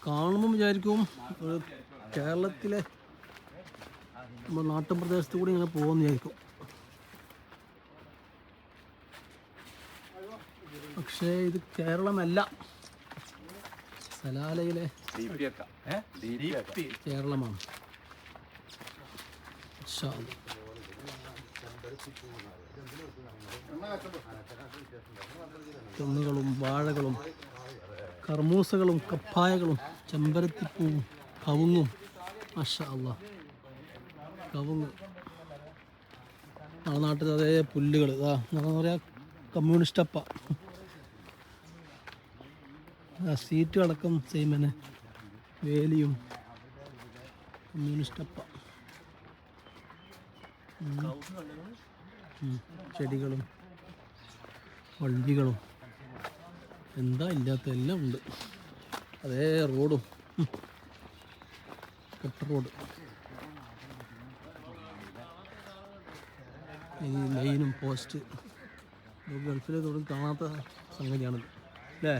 കാണുമ്പം വിചാരിക്കും ഒരു കേരളത്തിലെ നമ്മുടെ നാട്ടിൻ പ്രദേശത്ത് കൂടി ഇങ്ങനെ പോകുമെന്ന് വിചാരിക്കും. പക്ഷേ ഇത് കേരളമല്ല, സലാലയിലെ കേരളമാണ്. തെങ്ങുകളും വാഴകളും കർമൂസകളും കപ്പായകളും ചെമ്പരത്തിപ്പൂവും കവുങ്ങും. മാഷാ അല്ലാഹ്, കവുങ്ങ്. നമ്മുടെ നാട്ടിൽ അതേ പുല്ലുകൾ. എന്താ പറയുക, കമ്മ്യൂണിസ്റ്റപ്പ. സീറ്റ് അടക്കം സെയിം തന്നെ, വേലിയും കമ്മ്യൂണിസ്റ്റപ്പ. ചെടികളും വള്ളികളും എന്താ ഇല്ലാത്ത എല്ലാം ഉണ്ട്. അതേ റോഡും, റോഡ്, ഈ ലൈനും പോസ്റ്റ്. ഗൾഫിൽ തൊടും കാണാത്ത സംഗതിയാണിത് അല്ലേ?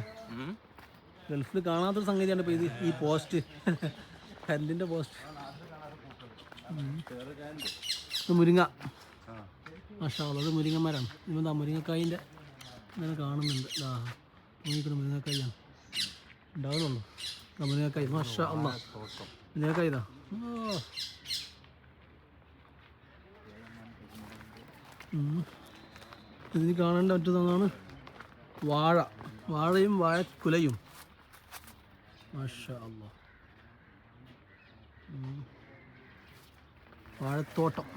ഗൾഫിൽ കാണാത്തൊരു സംഗതിയാണ് ഇപ്പോൾ ഇത്, ഈ പോസ്റ്റ്, കല്ലിൻ്റെ പോസ്റ്റ്. ഇത് മുരിങ്ങ. മാഷാ അല്ലാഹ്, അത് മുരിങ്ങന്മാരാണ്. ഇതെന്താ മുരിങ്ങക്കായിൻ്റെ ഇങ്ങനെ കാണുന്നുണ്ട്. നോക്കിക്കണം, മുരിങ്ങക്കായാണ് ഉണ്ടാകുന്നുള്ളൂ. മുരിങ്ങക്കായ്. മാഷാ അല്ലാഹ്, മുരിങ്ങക്കായ് ഇതാ. ഇതിന് കാണേണ്ട മറ്റൊന്നാണ് വാഴയും വാഴക്കുലയും. മാഷാ അല്ലാഹ്, വാഴത്തോട്ടം.